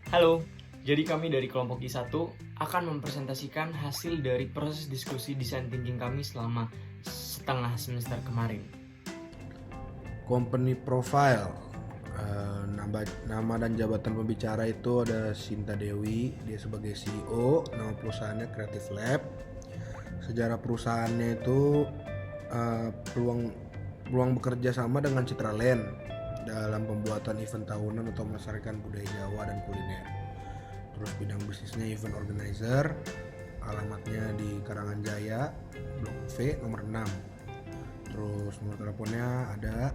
Halo, jadi kami dari kelompok I1 akan mempresentasikan hasil dari proses diskusi design thinking kami selama setengah semester kemarin. Company profile, nama dan jabatan pembicara itu ada Sinta Dewi, dia sebagai CEO, nama perusahaannya Creative Lab. Sejarah perusahaannya itu peluang bekerja sama dengan Citraland dalam pembuatan event tahunan atau melestarikan budaya Jawa dan kuliner. Terus bidang bisnisnya event organizer, alamatnya di Karangan Jaya, Blok V nomor 6. Terus nomor teleponnya ada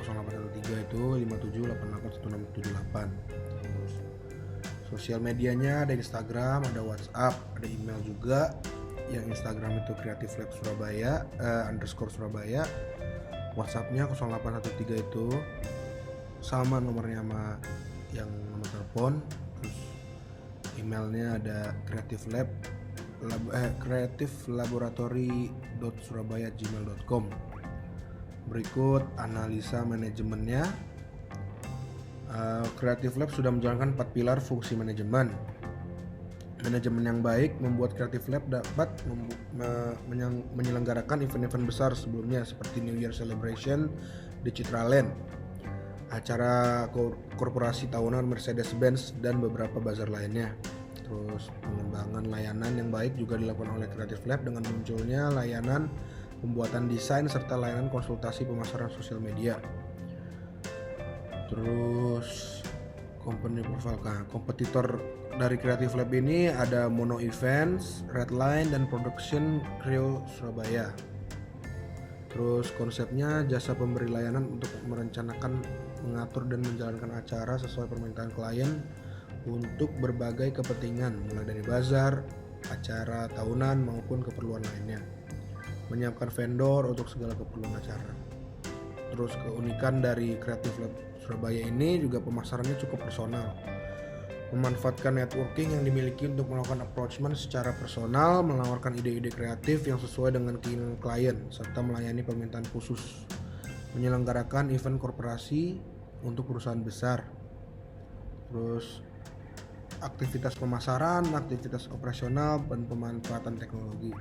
0813 itu 57881678. Terus sosial medianya ada Instagram, ada WhatsApp, ada email juga. Yang Instagram itu Creative Lab Surabaya _Surabaya. WhatsAppnya 0813 itu sama nomornya sama yang nomor telepon. Terus emailnya ada creativelaboratory.surabaya@gmail.com. Berikut analisa manajemennya. Creative Lab sudah menjalankan 4 pilar fungsi manajemen. Manajemen yang baik membuat Creative Lab dapat menyelenggarakan event-event besar sebelumnya seperti New Year Celebration di Citraland, acara korporasi tahunan Mercedes-Benz dan beberapa bazar lainnya. Terus pengembangan layanan yang baik juga dilakukan oleh Creative Lab dengan munculnya layanan pembuatan desain serta layanan konsultasi pemasaran sosial media. Terus company profile, kompetitor dari Creative Lab ini ada Mono Events, Redline, dan Production Crew Surabaya. Terus konsepnya jasa pemberi layanan untuk merencanakan, mengatur dan menjalankan acara sesuai permintaan klien untuk berbagai kepentingan mulai dari bazar, acara tahunan maupun keperluan lainnya. Menyiapkan vendor untuk segala keperluan acara. Terus keunikan dari Creative Lab Surabaya ini juga pemasarannya cukup personal. Memanfaatkan networking yang dimiliki untuk melakukan approachment secara personal, menawarkan ide-ide kreatif yang sesuai dengan keinginan klien, serta melayani permintaan khusus. Menyelenggarakan event korporasi untuk perusahaan besar. Terus aktivitas pemasaran, aktivitas operasional, dan pemanfaatan teknologi.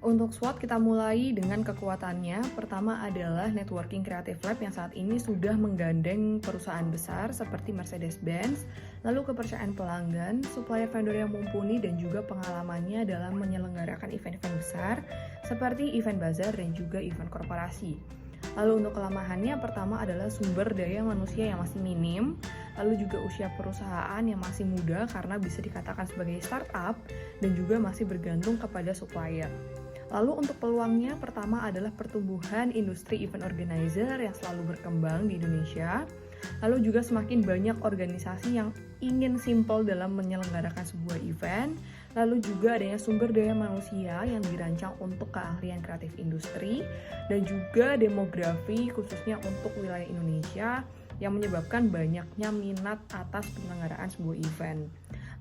Untuk SWOT kita mulai dengan kekuatannya. Pertama adalah networking Creative Lab yang saat ini sudah menggandeng perusahaan besar seperti Mercedes-Benz, lalu kepercayaan pelanggan, supplier vendor yang mumpuni, dan juga pengalamannya dalam menyelenggarakan event-event besar seperti event bazar dan juga event korporasi. Lalu untuk kelemahannya, pertama adalah sumber daya manusia yang masih minim, lalu juga usia perusahaan yang masih muda karena bisa dikatakan sebagai startup dan juga masih bergantung kepada supplier. Lalu untuk peluangnya, pertama adalah pertumbuhan industri event organizer yang selalu berkembang di Indonesia. Lalu juga semakin banyak organisasi yang ingin simple dalam menyelenggarakan sebuah event. Lalu juga adanya sumber daya manusia yang dirancang untuk keahlian kreatif industri. Dan juga demografi khususnya untuk wilayah Indonesia yang menyebabkan banyaknya minat atas penyelenggaraan sebuah event.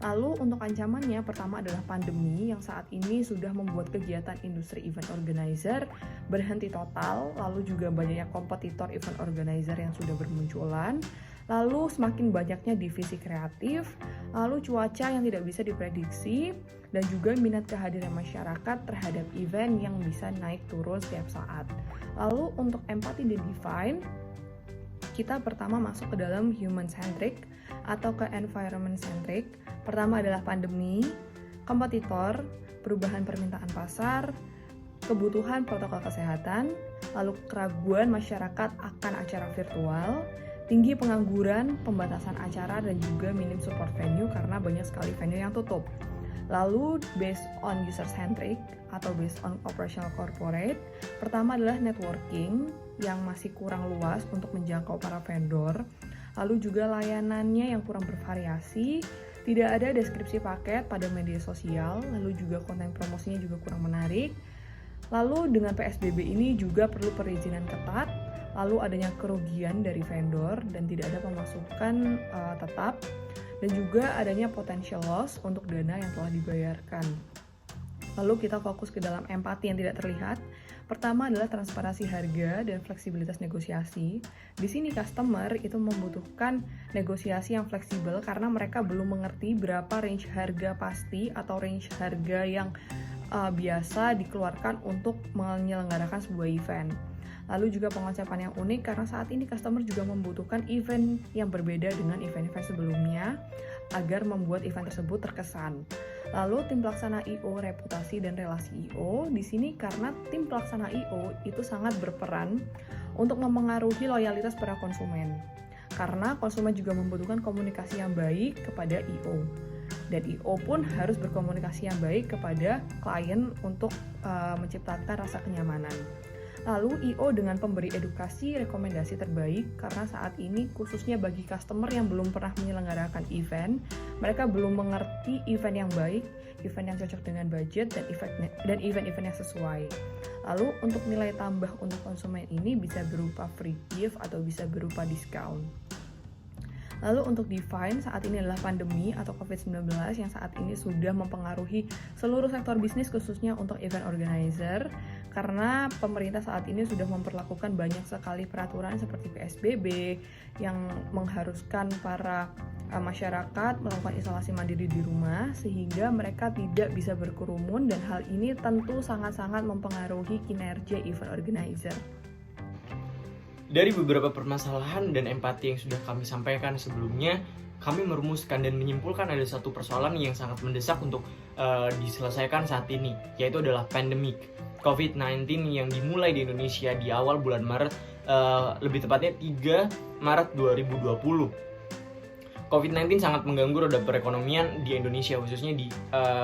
Lalu untuk ancamannya, pertama adalah pandemi yang saat ini sudah membuat kegiatan industri event organizer berhenti total, lalu juga banyaknya kompetitor event organizer yang sudah bermunculan, lalu semakin banyaknya divisi kreatif, lalu cuaca yang tidak bisa diprediksi, dan juga minat kehadiran masyarakat terhadap event yang bisa naik turun setiap saat. Lalu untuk empathy dan define, kita pertama masuk ke dalam human centric atau ke environment centric. Pertama adalah pandemi, kompetitor, perubahan permintaan pasar, kebutuhan protokol kesehatan, lalu keraguan masyarakat akan acara virtual, tinggi pengangguran, pembatasan acara, dan juga minim support venue karena banyak sekali venue yang tutup. Lalu based on user centric atau based on operational corporate, pertama adalah networking yang masih kurang luas untuk menjangkau para vendor, lalu juga layanannya yang kurang bervariasi, tidak ada deskripsi paket pada media sosial, lalu juga konten promosinya juga kurang menarik. Lalu dengan PSBB ini juga perlu perizinan ketat, lalu adanya kerugian dari vendor dan tidak ada pemasukan tetap, dan juga adanya potential loss untuk dana yang telah dibayarkan. Lalu kita fokus ke dalam empati yang tidak terlihat. Pertama adalah transparansi harga dan fleksibilitas negosiasi. Di sini customer itu membutuhkan negosiasi yang fleksibel karena mereka belum mengerti berapa range harga pasti atau range harga yang biasa dikeluarkan untuk menyelenggarakan sebuah event. Lalu juga pengonsepan yang unik karena saat ini customer juga membutuhkan event yang berbeda dengan event-event sebelumnya agar membuat event tersebut terkesan. Lalu tim pelaksana I.O. reputasi dan relasi I.O. di sini karena tim pelaksana I.O. itu sangat berperan untuk mempengaruhi loyalitas para konsumen. Karena konsumen juga membutuhkan komunikasi yang baik kepada I.O. Dan I.O. pun harus berkomunikasi yang baik kepada klien untuk menciptakan rasa kenyamanan. Lalu I.O. dengan pemberi edukasi rekomendasi terbaik karena saat ini khususnya bagi customer yang belum pernah menyelenggarakan event, mereka belum mengerti event yang baik, event yang cocok dengan budget dan event-event yang sesuai. Lalu untuk nilai tambah untuk konsumen ini bisa berupa free gift atau bisa berupa diskon. Lalu untuk define saat ini adalah pandemi atau COVID-19 yang saat ini sudah mempengaruhi seluruh sektor bisnis khususnya untuk event organizer karena pemerintah saat ini sudah memperlakukan banyak sekali peraturan seperti PSBB yang mengharuskan para masyarakat melakukan isolasi mandiri di rumah sehingga mereka tidak bisa berkerumun dan hal ini tentu sangat-sangat mempengaruhi kinerja event organizer. Dari beberapa permasalahan dan empati yang sudah kami sampaikan sebelumnya, kami merumuskan dan menyimpulkan ada satu persoalan yang sangat mendesak untuk diselesaikan saat ini, yaitu adalah pandemik COVID-19 yang dimulai di Indonesia di awal bulan Maret, lebih tepatnya 3 Maret 2020. COVID-19 sangat mengganggu roda perekonomian di Indonesia, khususnya di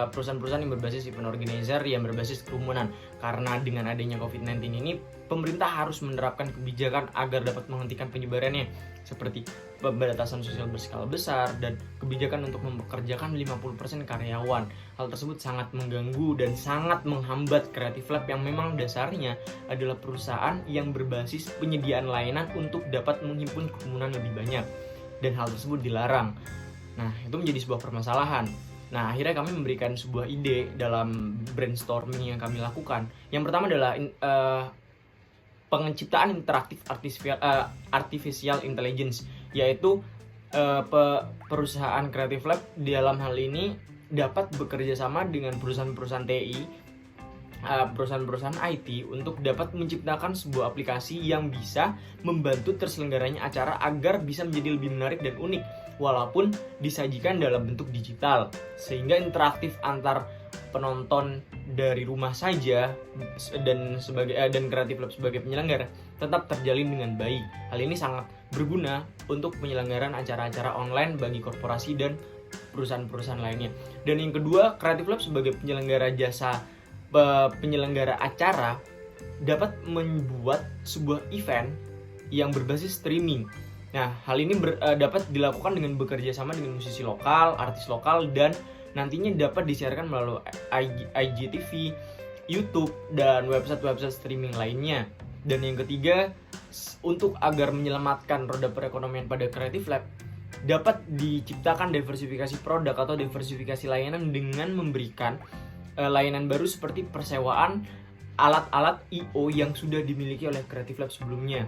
perusahaan-perusahaan yang berbasis event organizer yang berbasis kerumunan. Karena dengan adanya COVID-19 ini, pemerintah harus menerapkan kebijakan agar dapat menghentikan penyebarannya, seperti pembatasan sosial berskala besar dan kebijakan untuk mempekerjakan 50% karyawan. Hal tersebut sangat mengganggu dan sangat menghambat Creative Lab yang memang dasarnya adalah perusahaan yang berbasis penyediaan layanan untuk dapat menghimpun kerumunan lebih banyak. Dan hal tersebut dilarang. Nah, itu menjadi sebuah permasalahan. Nah, akhirnya kami memberikan sebuah ide dalam brainstorming yang kami lakukan. Yang pertama adalah penciptaan interaktif artificial intelligence, yaitu perusahaan Creative Lab dalam hal ini dapat bekerja sama dengan perusahaan-perusahaan TI, perusahaan-perusahaan IT untuk dapat menciptakan sebuah aplikasi yang bisa membantu terselenggaranya acara agar bisa menjadi lebih menarik dan unik walaupun disajikan dalam bentuk digital, sehingga interaktif antar penonton dari rumah saja dan Creative Lab sebagai penyelenggara tetap terjalin dengan baik. Hal ini sangat berguna untuk penyelenggaraan acara-acara online bagi korporasi dan perusahaan-perusahaan lainnya. Dan yang kedua, Creative Lab sebagai penyelenggara acara dapat membuat sebuah event yang berbasis streaming. Nah, hal ini dapat dilakukan dengan bekerja sama dengan musisi lokal, artis lokal, dan nantinya dapat disiarkan melalui IGTV, YouTube, dan website-website streaming lainnya. Dan yang ketiga, untuk agar menyelamatkan roda perekonomian pada Creative Lab, dapat diciptakan diversifikasi produk atau diversifikasi layanan dengan memberikan layanan baru seperti persewaan alat-alat I.O. yang sudah dimiliki oleh Creative Lab sebelumnya.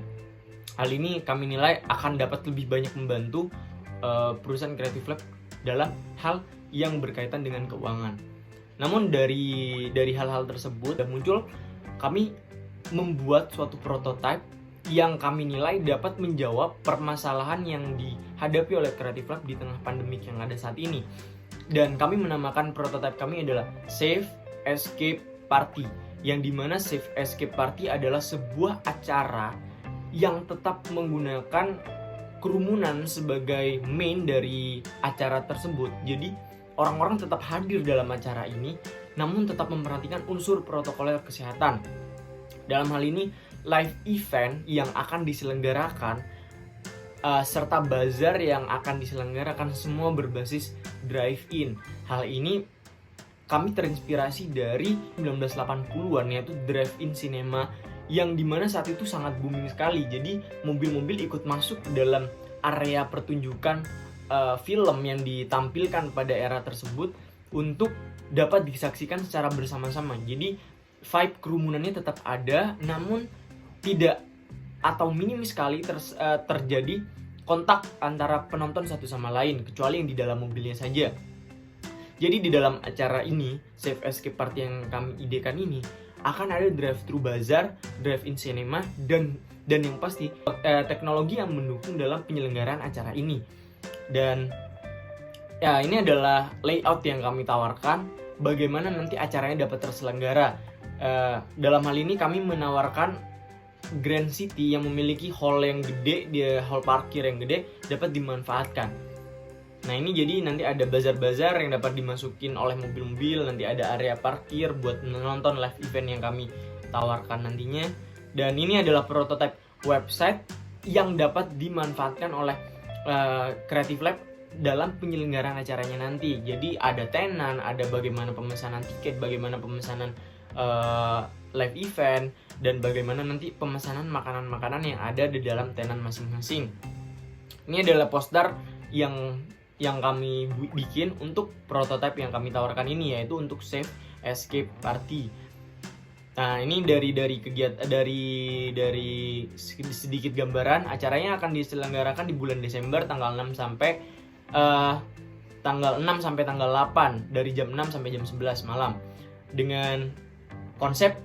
Hal ini kami nilai akan dapat lebih banyak membantu perusahaan Creative Lab dalam hal yang berkaitan dengan keuangan. Namun dari hal-hal tersebut dan muncul, kami membuat suatu prototipe yang kami nilai dapat menjawab permasalahan yang dihadapi oleh Creative Lab di tengah pandemik yang ada saat ini. Dan kami menamakan prototipe kami adalah Safe Escape Party, yang dimana Safe Escape Party adalah sebuah acara yang tetap menggunakan kerumunan sebagai main dari acara tersebut. Jadi orang-orang tetap hadir dalam acara ini, namun tetap memperhatikan unsur protokoler kesehatan. Dalam hal ini, live event yang akan diselenggarakan serta bazar yang akan diselenggarakan semua berbasis drive-in. Hal ini kami terinspirasi dari 1980-an, yaitu drive-in cinema yang dimana saat itu sangat booming sekali. Jadi mobil-mobil ikut masuk dalam area pertunjukan film yang ditampilkan pada era tersebut untuk dapat disaksikan secara bersama-sama. Jadi vibe kerumunannya tetap ada, namun tidak atau minim sekali terjadi kontak antara penonton satu sama lain, kecuali yang di dalam mobilnya saja. Jadi di dalam acara ini, Safe Escape Party yang kami idekan ini, akan ada drive-thru bazar, drive-in cinema, dan yang pasti teknologi yang mendukung dalam penyelenggaraan acara ini. Dan ya, ini adalah layout yang kami tawarkan, bagaimana nanti acaranya dapat terselenggara. Dalam hal ini kami menawarkan Grand City yang memiliki hall yang gede, hall parkir yang gede dapat dimanfaatkan. Nah, ini jadi nanti ada bazar-bazar yang dapat dimasukin oleh mobil-mobil, nanti ada area parkir buat menonton live event yang kami tawarkan nantinya. Dan ini adalah prototipe website yang dapat dimanfaatkan oleh Creative Lab dalam penyelenggaraan acaranya nanti. Jadi ada tenan, ada bagaimana pemesanan tiket, bagaimana pemesanan live event, dan bagaimana nanti pemesanan makanan-makanan yang ada di dalam tenan masing-masing. Ini adalah poster yang kami bikin untuk prototipe yang kami tawarkan ini, yaitu untuk Safe Escape Party. Nah, ini dari kegiatan dari sedikit gambaran. Acaranya akan diselenggarakan di bulan Desember tanggal 6 sampai tanggal 8 dari jam 6 sampai jam 11 malam dengan konsep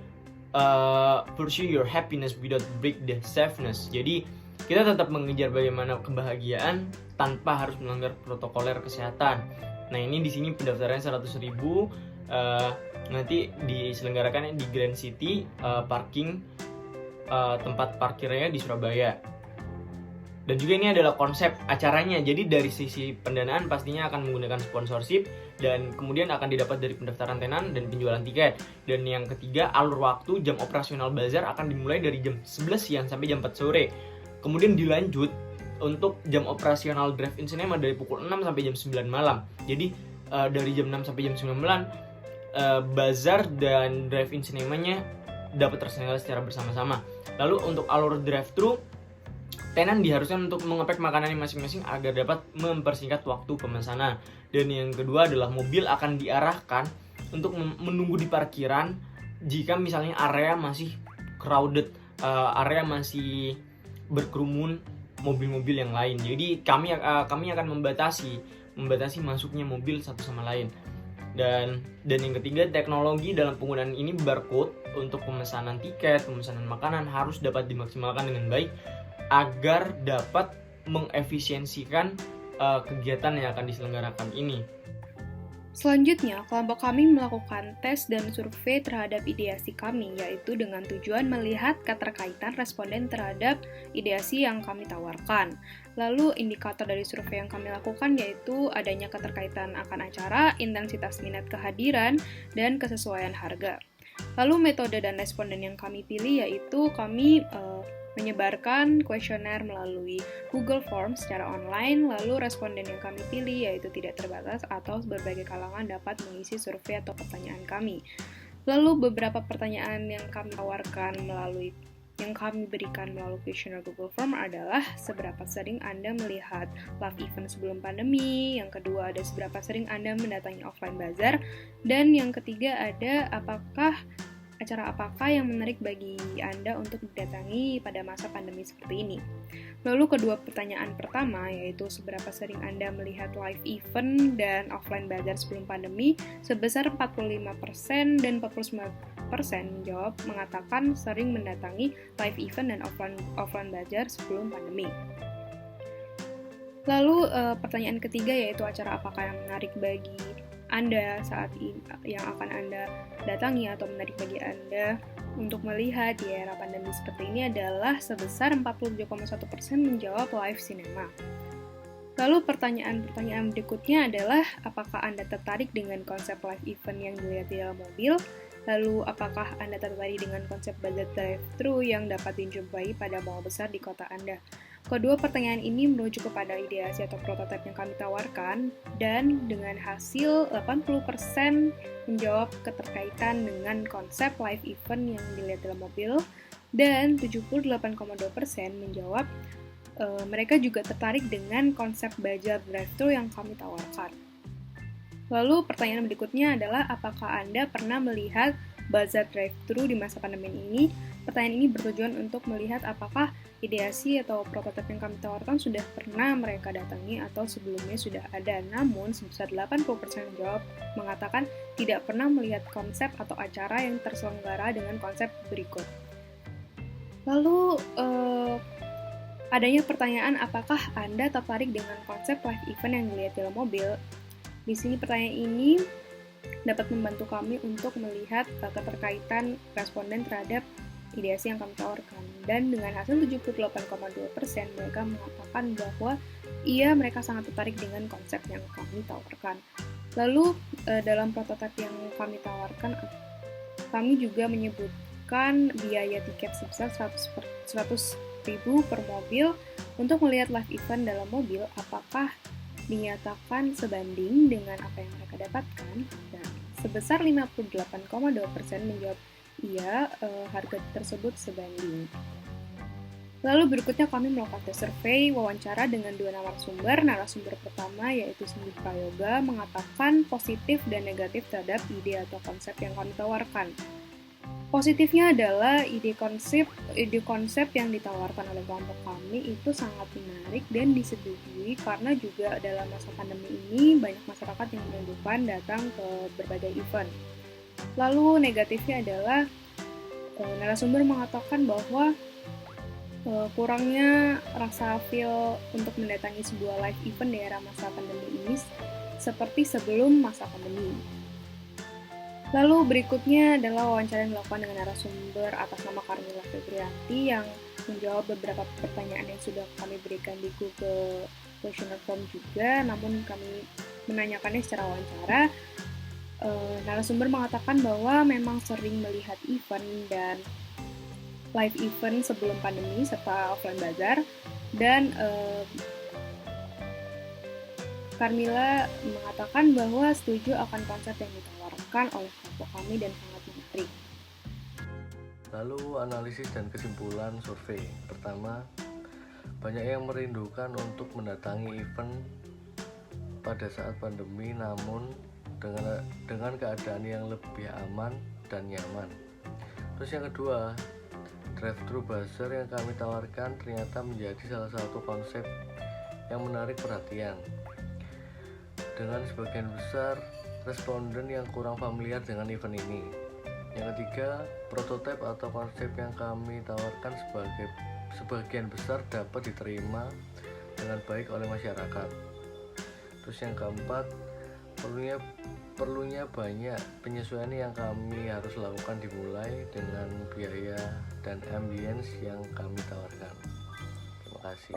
pursue your happiness without break the safeness. Jadi kita tetap mengejar bagaimana kebahagiaan tanpa harus melanggar protokoler kesehatan. Nah, ini di sini pendaftarannya 100.000. Nanti diselenggarakan di Grand City parking tempat parkirnya di Surabaya. Dan juga ini adalah konsep acaranya. Jadi dari sisi pendanaan pastinya akan menggunakan sponsorship, dan kemudian akan didapat dari pendaftaran tenan dan penjualan tiket. Dan yang ketiga, alur waktu jam operasional bazar akan dimulai dari jam 11 siang sampai jam 4 sore. Kemudian dilanjut untuk jam operasional drive-in cinema dari pukul 6 sampai jam 9 malam. Jadi dari jam 6 sampai jam 9 malam bazar dan drive-in cinemanya dapat terselenggara secara bersama-sama. Lalu untuk alur drive-thru, tenan diharuskan untuk mengepek makanannya masing-masing agar dapat mempersingkat waktu pemesanan. Dan yang kedua adalah mobil akan diarahkan untuk menunggu di parkiran jika misalnya area masih crowded, area masih berkerumun mobil-mobil yang lain. Jadi kami akan membatasi masuknya mobil satu sama lain. Dan yang ketiga, teknologi dalam penggunaan ini barcode untuk pemesanan tiket, pemesanan makanan harus dapat dimaksimalkan dengan baik agar dapat mengefisiensikan kegiatan yang akan diselenggarakan ini. Selanjutnya, kelompok kami melakukan tes dan survei terhadap ideasi kami, yaitu dengan tujuan melihat keterkaitan responden terhadap ideasi yang kami tawarkan. Lalu, indikator dari survei yang kami lakukan yaitu adanya keterkaitan akan acara, intensitas minat kehadiran, dan kesesuaian harga. Lalu, metode dan responden yang kami pilih yaitu kami menyebarkan kuesioner melalui Google Forms secara online, lalu responden yang kami pilih yaitu tidak terbatas atau berbagai kalangan dapat mengisi survei atau pertanyaan kami. Lalu beberapa pertanyaan yang kami berikan melalui kuesioner Google Form adalah seberapa sering Anda melihat live event sebelum pandemi, yang kedua ada seberapa sering Anda mendatangi offline bazar, dan yang ketiga ada acara apakah yang menarik bagi Anda untuk didatangi pada masa pandemi seperti ini. Lalu kedua pertanyaan pertama yaitu seberapa sering Anda melihat live event dan offline bazar sebelum pandemi, sebesar 45% dan 49% menjawab mengatakan sering mendatangi live event dan offline bazar sebelum pandemi. Lalu pertanyaan ketiga yaitu acara apakah yang menarik bagi Anda saat ini, yang akan Anda datangi atau menarik bagi Anda untuk melihat di era pandemi seperti ini adalah sebesar 47,1% menjawab live cinema. Lalu pertanyaan berikutnya adalah apakah Anda tertarik dengan konsep live event yang dilihat di dalam mobil? Lalu apakah Anda tertarik dengan konsep bazar drive-thru yang dapat dijumpai pada mall besar di kota Anda? Kedua pertanyaan ini merujuk kepada ideasi atau prototipe yang kami tawarkan, dan dengan hasil 80% menjawab keterkaitan dengan konsep live event yang dilihat dalam mobil, dan 78,2% menjawab mereka juga tertarik dengan konsep bazar drive-thru yang kami tawarkan. Lalu pertanyaan berikutnya adalah apakah Anda pernah melihat bazar drive-thru di masa pandemi ini. Pertanyaan ini bertujuan untuk melihat apakah ideasi atau prototipe yang kami tawarkan sudah pernah mereka datangi atau sebelumnya sudah ada. Namun, sebesar 80% yang jawab mengatakan tidak pernah melihat konsep atau acara yang terselenggara dengan konsep berikut. Lalu, adanya pertanyaan apakah Anda tertarik dengan konsep live event yang dilihat dalam mobil? Di sini pertanyaan ini dapat membantu kami untuk melihat keterkaitan responden terhadap ideasi yang kami tawarkan. Dan dengan hasil 78,2% mereka mengatakan bahwa mereka sangat tertarik dengan konsep yang kami tawarkan. Lalu dalam prototipe yang kami tawarkan, kami juga menyebutkan biaya tiket sebesar 100.000 per mobil untuk melihat live event dalam mobil apakah dinyatakan sebanding dengan apa yang mereka dapatkan, dan sebesar 58,2% menjawab iya, harga tersebut sebanding. Lalu berikutnya kami melakukan tes survei wawancara dengan 2 narasumber. Narasumber pertama yaitu Cindy Prayoga mengatakan positif dan negatif terhadap ide atau konsep yang kami tawarkan. Positifnya adalah ide konsep yang ditawarkan oleh kelompok kami itu sangat menarik dan disetujui karena juga dalam masa pandemi ini banyak masyarakat yang merindukan datang ke berbagai event. Lalu negatifnya adalah narasumber mengatakan bahwa kurangnya rasa feel untuk mendatangi sebuah live event di era masa pandemi ini seperti sebelum masa pandemi. Lalu berikutnya adalah wawancara yang dilakukan dengan narasumber atas nama Carmilla Febrianti yang menjawab beberapa pertanyaan yang sudah kami berikan di Google Questionnaire Form juga, namun kami menanyakannya secara wawancara. Narasumber mengatakan bahwa memang sering melihat event dan live event sebelum pandemi serta offline bazar, dan Carmilla mengatakan bahwa setuju akan konsep yang ditawarkan oleh kelompok kami dan sangat menarik. Lalu analisis dan kesimpulan survei. Pertama, banyak yang merindukan untuk mendatangi event pada saat pandemi, namun dengan keadaan yang lebih aman dan nyaman. Terus yang kedua, drive-thru bazar yang kami tawarkan ternyata menjadi salah satu konsep yang menarik perhatian. Dengan sebagian besar responden yang kurang familiar dengan event ini. Yang ketiga, prototipe atau konsep yang kami tawarkan sebagian besar dapat diterima dengan baik oleh masyarakat. Terus yang keempat, perlunya banyak penyesuaian yang kami harus lakukan dimulai dengan biaya dan ambience yang kami tawarkan. Terima kasih.